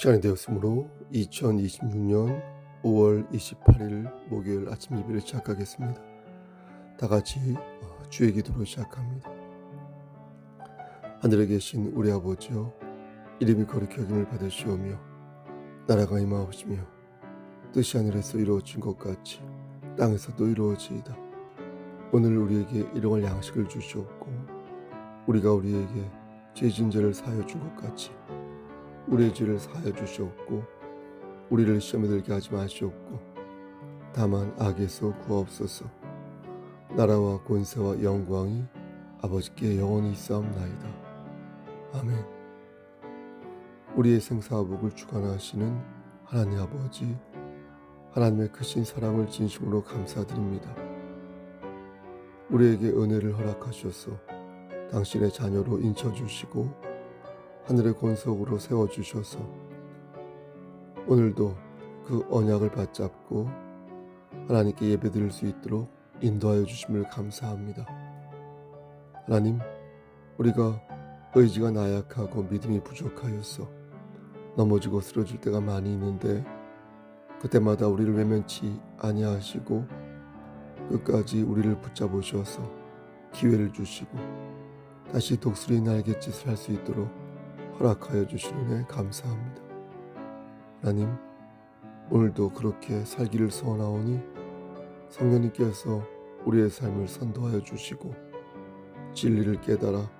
시간이 되었으므로 2026년 5월 28일 목요일 아침 예배를 시작하겠습니다. 다 같이 주의 기도로 시작합니다. 하늘에 계신 우리 아버지여, 이름이 거룩히 여김을 받으시오며 나라가 임하옵시며 뜻이 하늘에서 이루어진 것 같이 땅에서도 이루어지이다. 오늘 우리에게 일용할 양식을 주시옵고, 우리가 우리에게 죄진 죄를 사하여 준 것 같이 우리의 죄를 사하여 주시옵고, 우리를 시험에 들게 하지 마시옵고 다만 악에서 구하옵소서. 나라와 권세와 영광이 아버지께 영원히 있사옵나이다. 아멘. 우리의 생사복을 주관하시는 하나님 아버지, 하나님의 크신 사랑을 진심으로 감사드립니다. 우리에게 은혜를 허락하셔서 당신의 자녀로 인쳐주시고 하늘의 권속으로 세워주셔서 오늘도 그 언약을 받잡고 하나님께 예배드릴 수 있도록 인도하여 주심을 감사합니다. 하나님, 우리가 의지가 나약하고 믿음이 부족하여서 넘어지고 쓰러질 때가 많이 있는데, 그때마다 우리를 외면치 아니하시고 끝까지 우리를 붙잡으셔서 기회를 주시고 다시 독수리 날갯짓을 할 수 있도록 허락하여 주신 은혜 감사합니다. 하나님, 오늘도 그렇게 살기를 소원하오니 성령님께서 우리의 삶을 선도하여 주시고 진리를 깨달아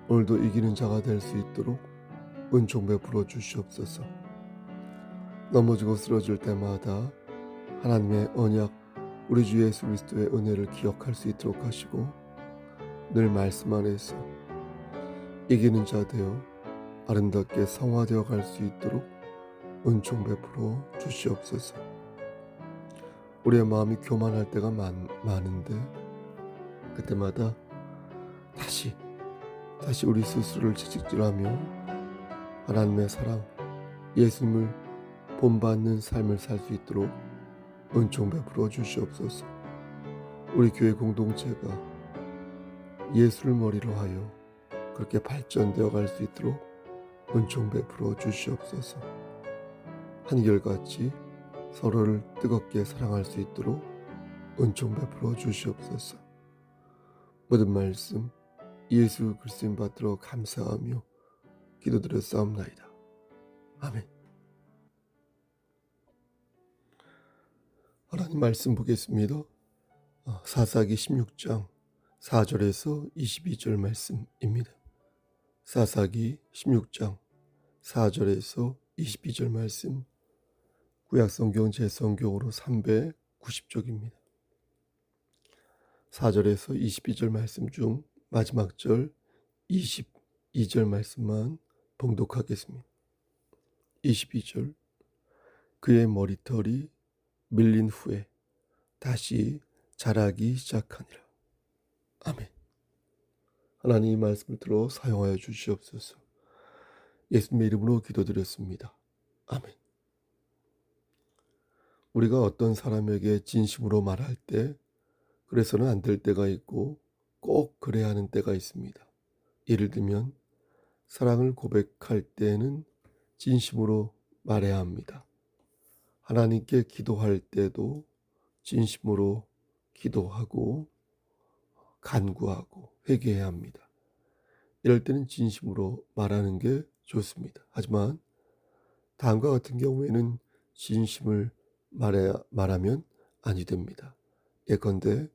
오늘도 이기는 자가 될 수 있도록 은총 베풀어 주시옵소서. 넘어지고 쓰러질 때마다 하나님의 언약, 우리 주 예수 그리스도의 은혜를 기억할 수 있도록 하시고 늘 말씀 안에서 이기는 자 되어 아름답게 성화되어 갈 수 있도록 은총 베풀어 주시옵소서. 우리의 마음이 교만할 때가 많은데, 그때마다 다시 우리 스스로를 채찍질하며 하나님의 사랑, 예수님을 본받는 삶을 살 수 있도록 은총 베풀어 주시옵소서. 우리 교회 공동체가 예수를 머리로 하여 그렇게 발전되어 갈 수 있도록 은총 베풀어 주시옵소서. 한결같이 서로를 뜨겁게 사랑할 수 있도록 은총 베풀어 주시옵소서. 모든 말씀 예수 그리스도님 받들어 감사하며 기도드렸사옵나이다. 아멘. 하나님 말씀 보겠습니다. 사사기 16장 4절에서 22절 말씀입니다. 사사기 16장 4절에서 22절 말씀, 구약성경 제성경으로 390쪽입니다. 4절에서 22절 말씀 중 마지막 절 22절 말씀만 봉독하겠습니다. 22절, 그의 머리털이 밀린 후에 다시 자라기 시작하니라. 아멘. 하나님 이 말씀을 들어 사용하여 주시옵소서. 예수님의 이름으로 기도드렸습니다. 아멘. 우리가 어떤 사람에게 진심으로 말할 때 그래서는 안 될 때가 있고 꼭 그래야 하는 때가 있습니다. 예를 들면 사랑을 고백할 때는 진심으로 말해야 합니다. 하나님께 기도할 때도 진심으로 기도하고 간구하고 회개해야 합니다. 이럴 때는 진심으로 말하는 게 좋습니다. 하지만 다음과 같은 경우에는 진심을 말하면 아니 됩니다. 예컨대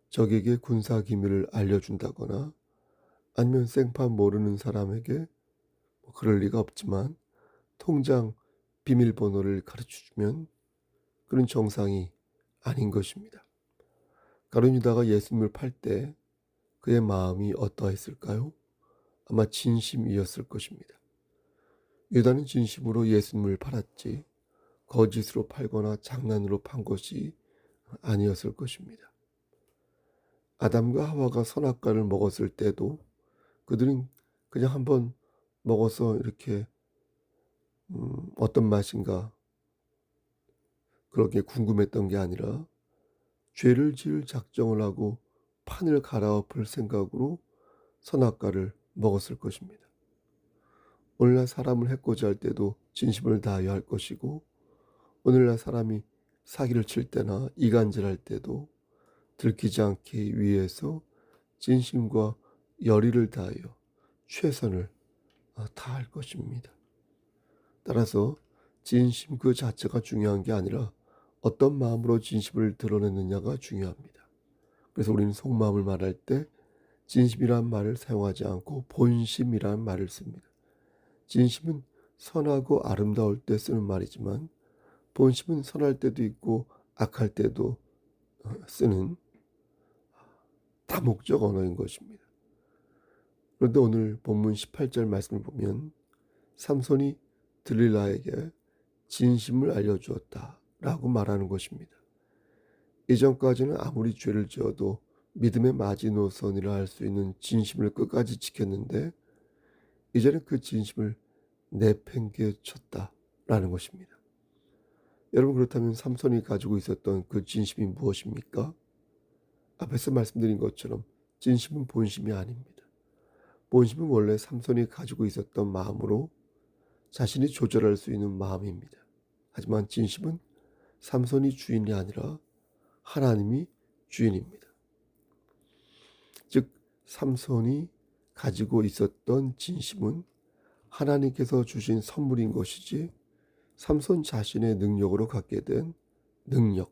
적에게 군사 기밀을 알려준다거나 아니면 생판 모르는 사람에게 그럴 리가 없지만 통장 비밀번호를 가르쳐주면 그런 정상이 아닌 것입니다. 가룟 유다가 예수님을 팔 때 그의 마음이 어떠했을까요? 아마 진심이었을 것입니다. 유다는 진심으로 예수님을 팔았지 거짓으로 팔거나 장난으로 판 것이 아니었을 것입니다. 아담과 하와가 선악과를 먹었을 때도 그들은 그냥 한번 먹어서 이렇게 어떤 맛인가 그렇게 궁금했던 게 아니라 죄를 지을 작정을 하고 판을 갈아엎을 생각으로 선악과를 먹었을 것입니다. 오늘날 사람을 해코지 할 때도 진심을 다하여 할 것이고, 오늘날 사람이 사기를 칠 때나 이간질할 때도 들키지 않기 위해서 진심과 열의를 다하여 최선을 다할 것입니다. 따라서 진심 그 자체가 중요한 게 아니라 어떤 마음으로 진심을 드러내느냐가 중요합니다. 그래서 우리는 속마음을 말할 때 진심이란 말을 사용하지 않고 본심이란 말을 씁니다. 진심은 선하고 아름다울 때 쓰는 말이지만, 본심은 선할 때도 있고 악할 때도 쓰는 다목적 언어인 것입니다. 그런데 오늘 본문 18절 말씀을 보면 삼손이 들릴라에게 진심을 알려주었다라고 말하는 것입니다. 이전까지는 아무리 죄를 지어도 믿음의 마지노선이라 할 수 있는 진심을 끝까지 지켰는데, 이제는 그 진심을 내팽개쳤다라는 것입니다. 여러분, 그렇다면 삼손이 가지고 있었던 그 진심이 무엇입니까? 앞에서 말씀드린 것처럼 진심은 본심이 아닙니다. 본심은 원래 삼손이 가지고 있었던 마음으로 자신이 조절할 수 있는 마음입니다. 하지만 진심은 삼손이 주인이 아니라 하나님이 주인입니다. 즉, 삼손이 가지고 있었던 진심은 하나님께서 주신 선물인 것이지, 삼손 자신의 능력으로 갖게 된 능력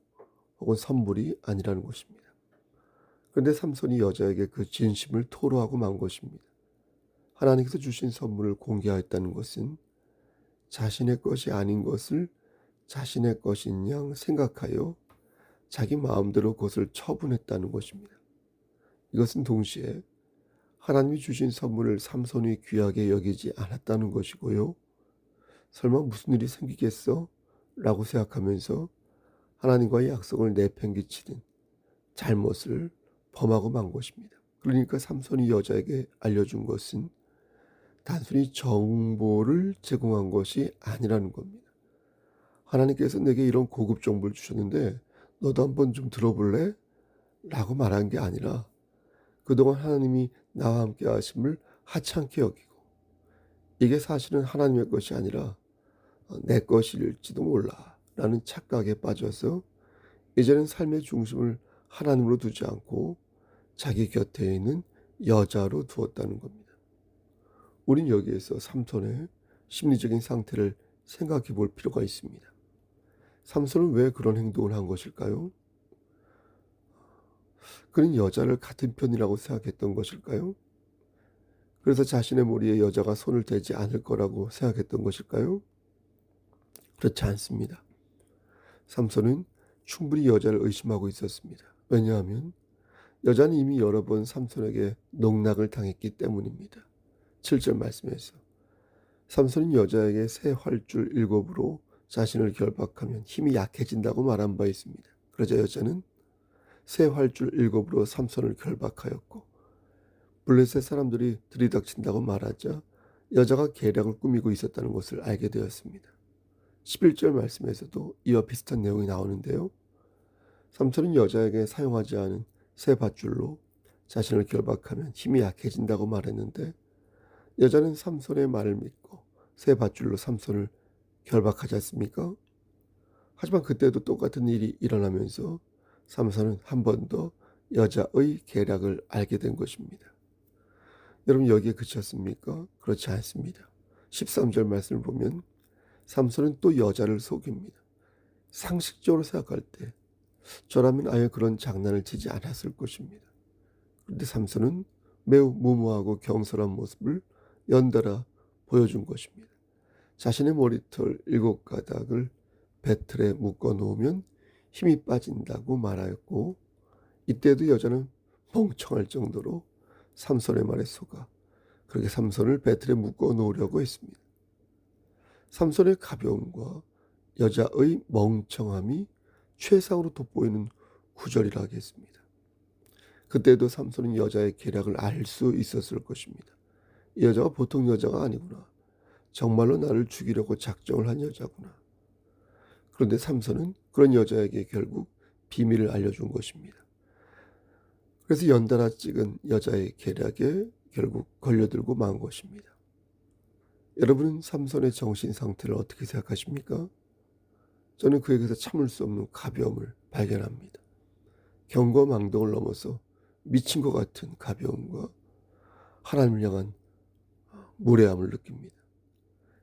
혹은 선물이 아니라는 것입니다. 그런데 삼손이 여자에게 그 진심을 토로하고 만 것입니다. 하나님께서 주신 선물을 공개하였다는 것은 자신의 것이 아닌 것을 자신의 것인 양 생각하여 자기 마음대로 그것을 처분했다는 것입니다. 이것은 동시에 하나님이 주신 선물을 삼손이 귀하게 여기지 않았다는 것이고요. 설마 무슨 일이 생기겠어? 라고 생각하면서 하나님과의 약속을 내팽개치는 잘못을 범하고 만 것입니다. 그러니까 삼손이 여자에게 알려준 것은 단순히 정보를 제공한 것이 아니라는 겁니다. 하나님께서 내게 이런 고급 정보를 주셨는데 너도 한번 좀 들어볼래? 라고 말한 게 아니라, 그동안 하나님이 나와 함께 하심을 하찮게 여기고, 이게 사실은 하나님의 것이 아니라 내 것일지도 몰라 라는 착각에 빠져서 이제는 삶의 중심을 하나님으로 두지 않고 자기 곁에 있는 여자로 두었다는 겁니다. 우린 여기에서 삼손의 심리적인 상태를 생각해 볼 필요가 있습니다. 삼손은 왜 그런 행동을 한 것일까요? 그는 여자를 같은 편이라고 생각했던 것일까요? 그래서 자신의 머리에 여자가 손을 대지 않을 거라고 생각했던 것일까요? 그렇지 않습니다. 삼손은 충분히 여자를 의심하고 있었습니다. 왜냐하면 여자는 이미 여러 번 삼손에게 농락을 당했기 때문입니다. 7절 말씀에서 삼손은 여자에게 새 활줄 7으로 자신을 결박하면 힘이 약해진다고 말한 바 있습니다. 그러자 여자는 새 활줄 7으로 삼손을 결박하였고, 블레셋 사람들이 들이닥친다고 말하자 여자가 계략을 꾸미고 있었다는 것을 알게 되었습니다. 11절 말씀에서도 이와 비슷한 내용이 나오는데요. 삼손은 여자에게 사용하지 않은 새 밧줄로 자신을 결박하면 힘이 약해진다고 말했는데, 여자는 삼손의 말을 믿고 새 밧줄로 삼손을 결박하지 않습니까? 하지만 그때도 똑같은 일이 일어나면서 삼손은 한 번 더 여자의 계략을 알게 된 것입니다. 여러분, 여기에 그쳤습니까? 그렇지 않습니다. 13절 말씀을 보면 삼손은 또 여자를 속입니다. 상식적으로 생각할 때 저라면 아예 그런 장난을 치지 않았을 것입니다. 그런데 삼손은 매우 무모하고 경솔한 모습을 연달아 보여준 것입니다. 자신의 머리털 7가닥을 배틀에 묶어 놓으면 힘이 빠진다고 말하였고, 이때도 여자는 멍청할 정도로 삼손의 말에 속아 그렇게 삼손을 배틀에 묶어 놓으려고 했습니다. 삼손의 가벼움과 여자의 멍청함이 최상으로 돋보이는 구절이라 하겠습니다. 그때도 삼손은 여자의 계략을 알 수 있었을 것입니다. 이 여자가 보통 여자가 아니구나. 정말로 나를 죽이려고 작정을 한 여자구나. 그런데 삼손은 그런 여자에게 결국 비밀을 알려준 것입니다. 그래서 연달아 찍은 여자의 계략에 결국 걸려들고 만 것입니다. 여러분은 삼손의 정신 상태를 어떻게 생각하십니까? 저는 그에게서 참을 수 없는 가벼움을 발견합니다. 경거망동을 넘어서 미친 것 같은 가벼움과 하나님을 향한 무례함을 느낍니다.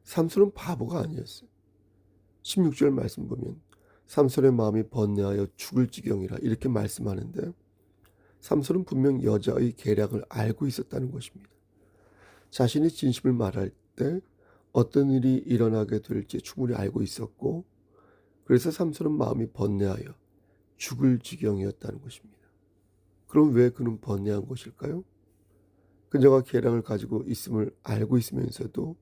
삼손은 바보가 아니었어요. 16절 말씀 보면 삼손의 마음이 번뇌하여 죽을 지경이라 이렇게 말씀하는데, 삼손은 분명 여자의 계략을 알고 있었다는 것입니다. 자신이 진심을 말할 때 어떤 일이 일어나게 될지 충분히 알고 있었고, 그래서 삼손은 마음이 번뇌하여 죽을 지경이었다는 것입니다. 그럼 왜 그는 번뇌한 것일까요? 그녀가 계략을 가지고 있음을 알고 있으면서도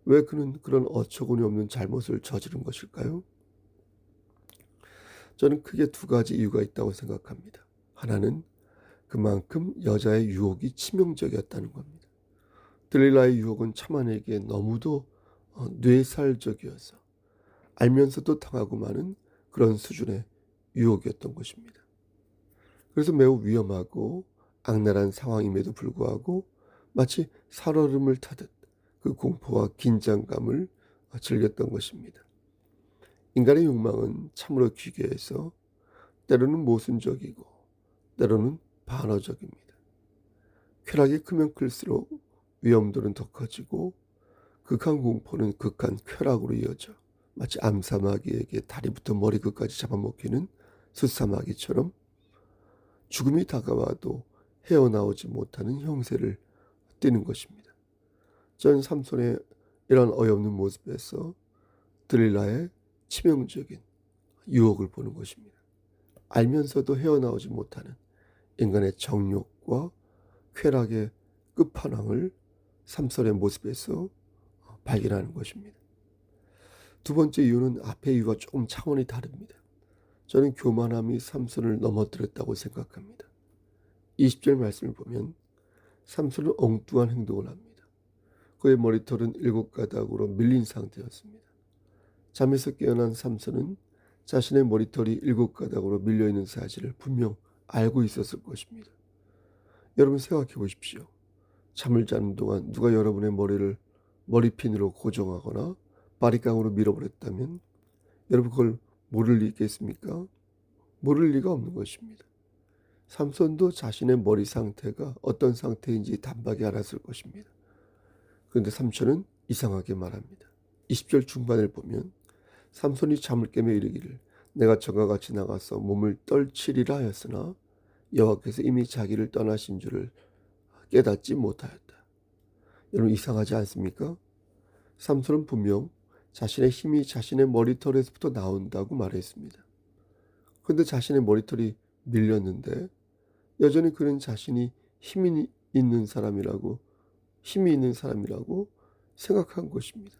왜 그는 그런 어처구니 없는 잘못을 저지른 것일까요? 저는 크게 두 가지 이유가 있다고 생각합니다. 하나는 그만큼 여자의 유혹이 치명적이었다는 겁니다. 들릴라의 유혹은 차만에게 너무도 뇌살적이어서 알면서도 당하고 마는 그런 수준의 유혹이었던 것입니다. 그래서 매우 위험하고 악랄한 상황임에도 불구하고 마치 살얼음을 타듯 그 공포와 긴장감을 즐겼던 것입니다. 인간의 욕망은 참으로 기괴해서 때로는 모순적이고 때로는 반어적입니다. 쾌락이 크면 클수록 위험도는 더 커지고 극한 공포는 극한 쾌락으로 이어져 마치 암사마귀에게 다리부터 머리끝까지 잡아먹히는 숫사마귀처럼 죽음이 다가와도 헤어나오지 못하는 형세를 띠는 것입니다. 전 삼손의 이런 어이없는 모습에서 들릴라의 치명적인 유혹을 보는 것입니다. 알면서도 헤어나오지 못하는 인간의 정욕과 쾌락의 끝판왕을 삼손의 모습에서 발견하는 것입니다. 두 번째 이유는 앞의 이유와 조금 차원이 다릅니다. 저는 교만함이 삼손을 넘어뜨렸다고 생각합니다. 20절 말씀을 보면 삼손은 엉뚱한 행동을 합니다. 그의 머리털은 7가닥으로 밀린 상태였습니다. 잠에서 깨어난 삼손은 자신의 머리털이 7가닥으로 밀려있는 사실을 분명 알고 있었을 것입니다. 여러분 생각해 보십시오. 잠을 자는 동안 누가 여러분의 머리를 머리핀으로 고정하거나 바리깡으로 밀어버렸다면 여러분 그걸 모를 리 있겠습니까? 모를 리가 없는 것입니다. 삼손도 자신의 머리 상태가 어떤 상태인지 단박에 알았을 것입니다. 그런데 삼손은 이상하게 말합니다. 20절 중반을 보면 삼손이 잠을 깨며 이르기를 내가 전과 같이 나가서 몸을 떨치리라 하였으나 여호와께서 이미 자기를 떠나신 줄을 깨닫지 못하였다. 여러분 이상하지 않습니까? 삼손은 분명 자신의 힘이 자신의 머리털에서부터 나온다고 말했습니다. 그런데 자신의 머리털이 밀렸는데 여전히 그는 자신이 힘이 있는 사람이라고 생각한 것입니다.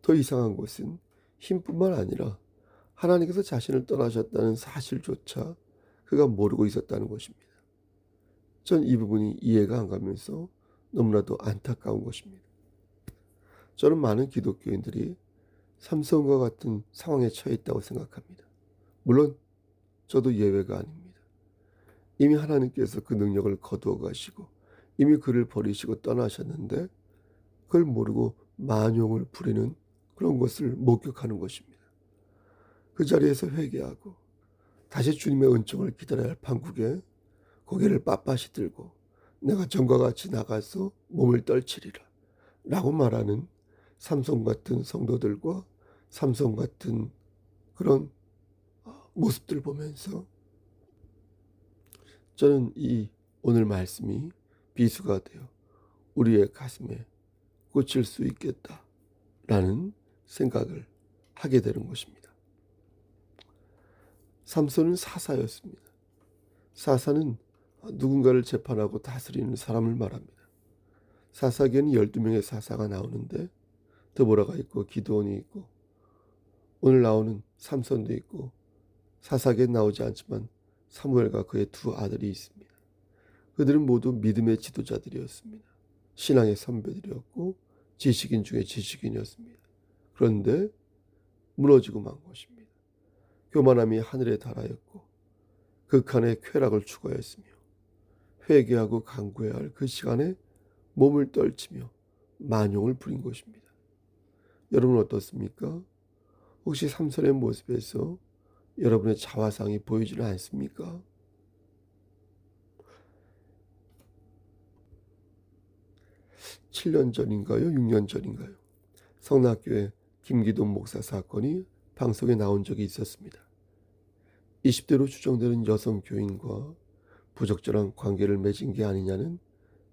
더 이상한 것은 힘뿐만 아니라 하나님께서 자신을 떠나셨다는 사실조차 그가 모르고 있었다는 것입니다. 전 이 부분이 이해가 안 가면서 너무나도 안타까운 것입니다. 저는 많은 기독교인들이 삼손과 같은 상황에 처해 있다고 생각합니다. 물론 저도 예외가 아닙니다. 이미 하나님께서 그 능력을 거두어 가시고 이미 그를 버리시고 떠나셨는데 그걸 모르고 만용을 부리는 그런 것을 목격하는 것입니다. 그 자리에서 회개하고 다시 주님의 은총을 기다려야 할 판국에 고개를 빳빳이 들고 내가 전과 같이 나가서 몸을 떨치리라 라고 말하는 삼손 같은 성도들과 삼손 같은 그런 모습들 보면서 저는 이 오늘 말씀이 비수가 되어 우리의 가슴에 꽂힐 수 있겠다라는 생각을 하게 되는 것입니다. 삼손은 사사였습니다. 사사는 누군가를 재판하고 다스리는 사람을 말합니다. 사사기에는 12명의 사사가 나오는데 드보라가 있고 기드온이 있고 오늘 나오는 삼손도 있고 사사기에 나오지 않지만 사무엘과 그의 두 아들이 있습니다. 그들은 모두 믿음의 지도자들이었습니다. 신앙의 선배들이었고 지식인 중에 지식인이었습니다. 그런데 무너지고 만 것입니다. 교만함이 하늘에 달하였고 극한의 쾌락을 추구하였으며 회개하고 간구해야 할 그 시간에 몸을 떨치며 만용을 부린 것입니다. 여러분 어떻습니까? 혹시 삼손의 모습에서 여러분의 자화상이 보이지는 않습니까? 7년 전인가요? 6년 전인가요? 성락교회 김기동 목사 사건이 방송에 나온 적이 있었습니다. 20대로 추정되는 여성 교인과 부적절한 관계를 맺은 게 아니냐는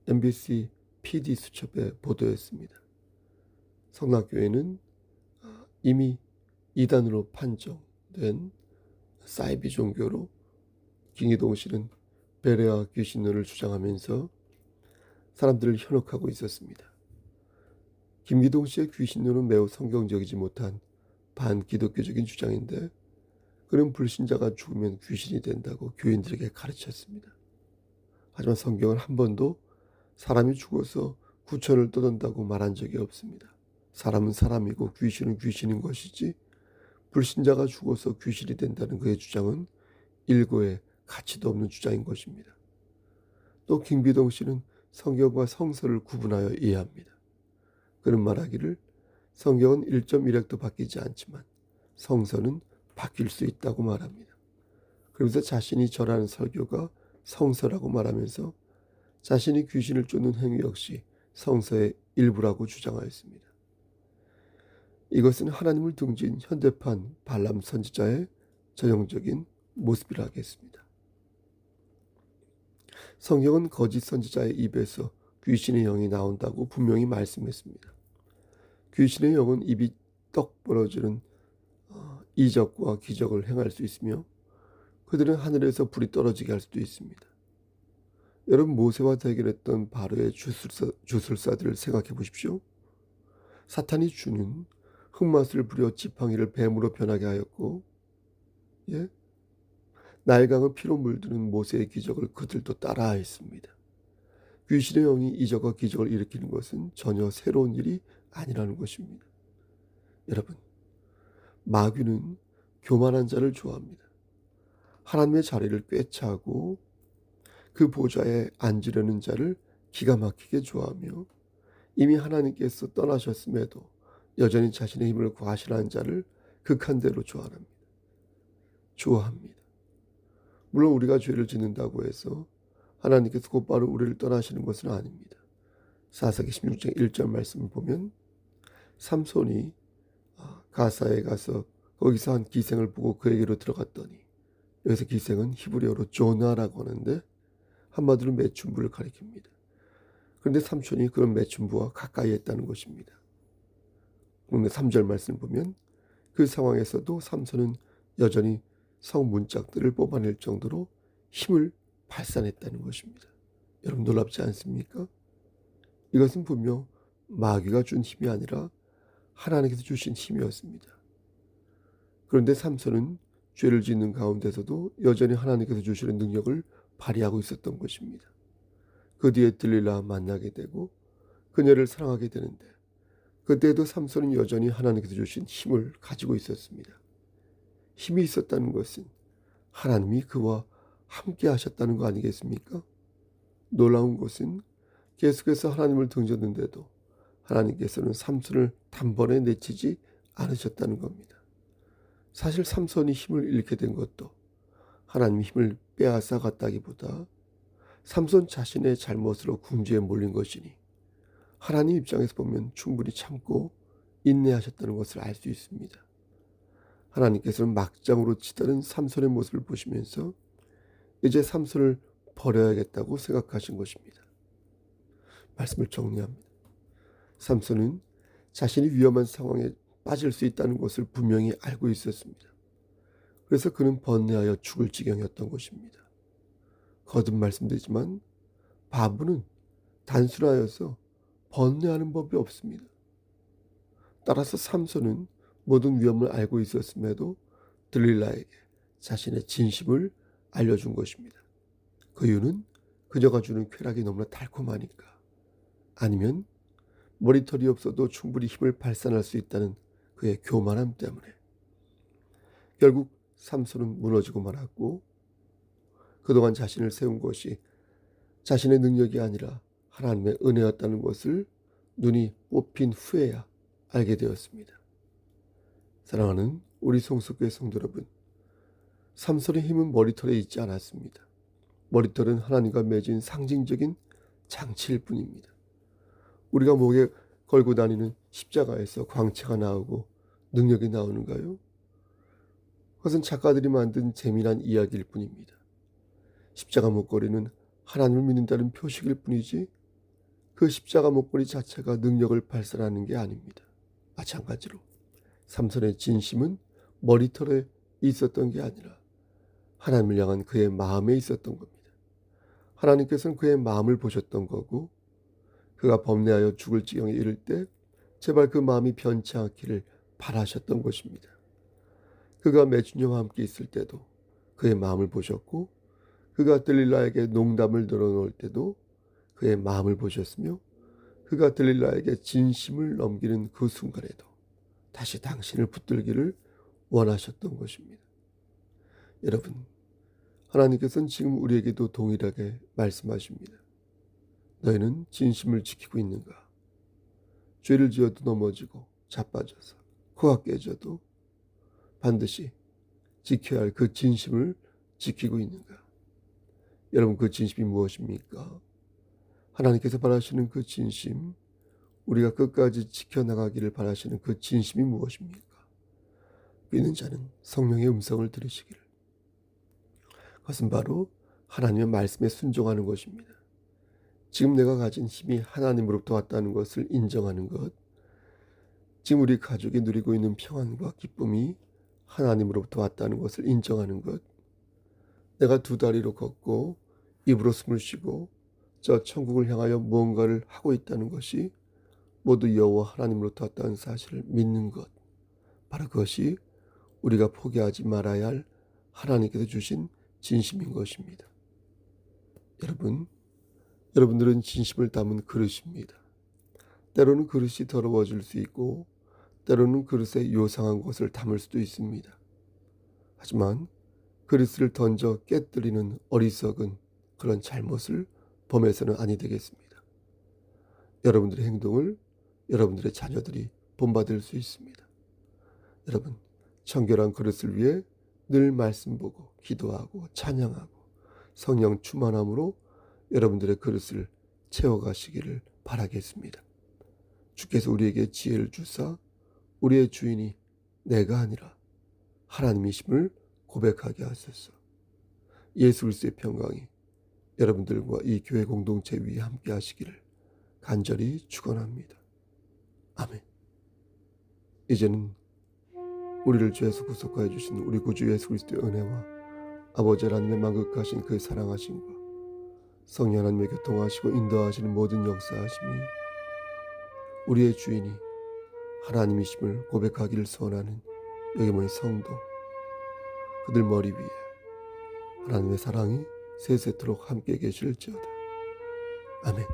MBC PD 수첩의 보도였습니다. 성락교회는 이미 이단으로 판정된 사이비 종교로 김기동 씨는 베레아 귀신론을 주장하면서 사람들을 현혹하고 있었습니다. 김기동 씨의 귀신론은 매우 성경적이지 못한 반기독교적인 주장인데 그는 불신자가 죽으면 귀신이 된다고 교인들에게 가르쳤습니다. 하지만 성경은 한 번도 사람이 죽어서 구천을 떠돈다고 말한 적이 없습니다. 사람은 사람이고 귀신은 귀신인 것이지 불신자가 죽어서 귀신이 된다는 그의 주장은 일고의 가치도 없는 주장인 것입니다. 또 김기동 씨는 성경과 성서를 구분하여 이해합니다. 그는 말하기를 성경은 1.1획도 바뀌지 않지만 성서는 바뀔 수 있다고 말합니다. 그러면서 자신이 전하는 설교가 성서라고 말하면서 자신이 귀신을 쫓는 행위 역시 성서의 일부라고 주장하였습니다. 이것은 하나님을 등진 현대판 발람 선지자의 전형적인 모습이라 하겠습니다. 성경은 거짓 선지자의 입에서 귀신의 영이 나온다고 분명히 말씀했습니다. 귀신의 영은 입이 떡 벌어지는 이적과 기적을 행할 수 있으며 그들은 하늘에서 불이 떨어지게 할 수도 있습니다. 여러분 모세와 대결했던 바로의 주술사들을 생각해 보십시오. 사탄이 주는 흙맛을 부려 지팡이를 뱀으로 변하게 하였고 나일강을 피로 물드는 모세의 기적을 그들도 따라했습니다. 귀신의 영이 이적과 기적을 일으키는 것은 전혀 새로운 일이 아니라는 것입니다. 여러분 마귀는 교만한 자를 좋아합니다. 하나님의 자리를 꿰차고 그 보좌에 앉으려는 자를 기가 막히게 좋아하며 이미 하나님께서 떠나셨음에도 여전히 자신의 힘을 과신한 자를 극한대로 좋아합니다. 물론 우리가 죄를 짓는다고 해서 하나님께서 곧바로 우리를 떠나시는 것은 아닙니다. 사사기 16장 1절 말씀을 보면 삼손이 가사에 가서 거기서 한 기생을 보고 그에게로 들어갔더니 여기서 기생은 히브리어로 조나라고 하는데 한마디로 매춘부를 가리킵니다. 그런데 삼손이 그런 매춘부와 가까이 했다는 것입니다. 그런데 3절 말씀을 보면 그 상황에서도 삼손은 여전히 성문짝들을 뽑아낼 정도로 힘을 발산했다는 것입니다. 여러분 놀랍지 않습니까? 이것은 분명 마귀가 준 힘이 아니라 하나님께서 주신 힘이었습니다. 그런데 삼손은 죄를 짓는 가운데서도 여전히 하나님께서 주시는 능력을 발휘하고 있었던 것입니다. 그 뒤에 들릴라 만나게 되고 그녀를 사랑하게 되는데 그때도 삼손은 여전히 하나님께서 주신 힘을 가지고 있었습니다. 힘이 있었다는 것은 하나님이 그와 함께 하셨다는 거 아니겠습니까? 놀라운 것은 계속해서 하나님을 등졌는데도 하나님께서는 삼손을 단번에 내치지 않으셨다는 겁니다. 사실 삼손이 힘을 잃게 된 것도 하나님이 힘을 빼앗아 갔다기보다 삼손 자신의 잘못으로 궁지에 몰린 것이니 하나님 입장에서 보면 충분히 참고 인내하셨다는 것을 알 수 있습니다. 하나님께서는 막장으로 치달은 삼손의 모습을 보시면서 이제 삼손을 버려야겠다고 생각하신 것입니다. 말씀을 정리합니다. 삼손은 자신이 위험한 상황에 빠질 수 있다는 것을 분명히 알고 있었습니다. 그래서 그는 번뇌하여 죽을 지경이었던 것입니다. 거듭 말씀드리지만 바보는 단순하여서 번뇌하는 법이 없습니다. 따라서 삼손은 모든 위험을 알고 있었음에도 들릴라에게 자신의 진심을 알려준 것입니다. 그 이유는 그녀가 주는 쾌락이 너무나 달콤하니까, 아니면 머리털이 없어도 충분히 힘을 발산할 수 있다는 그의 교만함 때문에. 결국 삼손은 무너지고 말았고 그동안 자신을 세운 것이 자신의 능력이 아니라 하나님의 은혜였다는 것을 눈이 뽑힌 후에야 알게 되었습니다. 사랑하는 우리 성숙교회 성도 여러분, 삼손의 힘은 머리털에 있지 않았습니다. 머리털은 하나님과 맺은 상징적인 장치일 뿐입니다. 우리가 목에 걸고 다니는 십자가에서 광채가 나오고 능력이 나오는가요? 그것은 작가들이 만든 재미난 이야기일 뿐입니다. 십자가 목걸이는 하나님을 믿는다는 표식일 뿐이지 그 십자가 목걸이 자체가 능력을 발산하는 게 아닙니다. 마찬가지로 삼손의 진심은 머리털에 있었던 게 아니라 하나님을 향한 그의 마음에 있었던 겁니다. 하나님께서는 그의 마음을 보셨던 거고, 그가 범례하여 죽을 지경에 이를 때 제발 그 마음이 변치 않기를 바라셨던 것입니다. 그가 매춘녀와 함께 있을 때도 그의 마음을 보셨고, 그가 들릴라에게 농담을 늘어놓을 때도 그의 마음을 보셨으며, 그가 들릴라에게 진심을 넘기는 그 순간에도 다시 당신을 붙들기를 원하셨던 것입니다. 여러분, 하나님께서는 지금 우리에게도 동일하게 말씀하십니다. 너희는 진심을 지키고 있는가? 죄를 지어도 넘어지고 자빠져서 코가 깨져도 반드시 지켜야 할 그 진심을 지키고 있는가? 여러분, 그 진심이 무엇입니까? 하나님께서 바라시는 그 진심, 우리가 끝까지 지켜나가기를 바라시는 그 진심이 무엇입니까? 믿는 자는 성령의 음성을 들으시기를. 그것은 바로 하나님의 말씀에 순종하는 것입니다. 지금 내가 가진 힘이 하나님으로부터 왔다는 것을 인정하는 것, 지금 우리 가족이 누리고 있는 평안과 기쁨이 하나님으로부터 왔다는 것을 인정하는 것, 내가 두 다리로 걷고 입으로 숨을 쉬고 저 천국을 향하여 무언가를 하고 있다는 것이 모두 여호와 하나님으로부터 왔다는 사실을 믿는 것, 바로 그것이 우리가 포기하지 말아야 할 하나님께서 주신 진심인 것입니다. 여러분들은 진심을 담은 그릇입니다. 때로는 그릇이 더러워질 수 있고 때로는 그릇에 요상한 것을 담을 수도 있습니다. 하지만 그릇을 던져 깨뜨리는 어리석은 그런 잘못을 범해서는 아니 되겠습니다. 여러분들의 행동을 여러분들의 자녀들이 본받을 수 있습니다. 여러분, 청결한 그릇을 위해 늘 말씀 보고 기도하고 찬양하고 성령 충만함으로 여러분들의 그릇을 채워가시기를 바라겠습니다. 주께서 우리에게 지혜를 주사 우리의 주인이 내가 아니라 하나님이심을 고백하게 하소서. 예수 그리스도의 평강이 여러분들과 이 교회 공동체 위에 함께 하시기를 간절히 축원합니다. 아멘. 이제는 우리를 죄에서 구속하여 주신 우리 구주 예수 그리스도의 은혜와 아버지 하나님의 만극하신 그 사랑하심과 성령 하나님의 교통하시고 인도하시는 모든 역사하심이 우리의 주인이 하나님이심을 고백하기를 소원하는 여기 모인 성도, 그들 머리 위에 하나님의 사랑이 세세토록 함께 계실지어다. 아멘.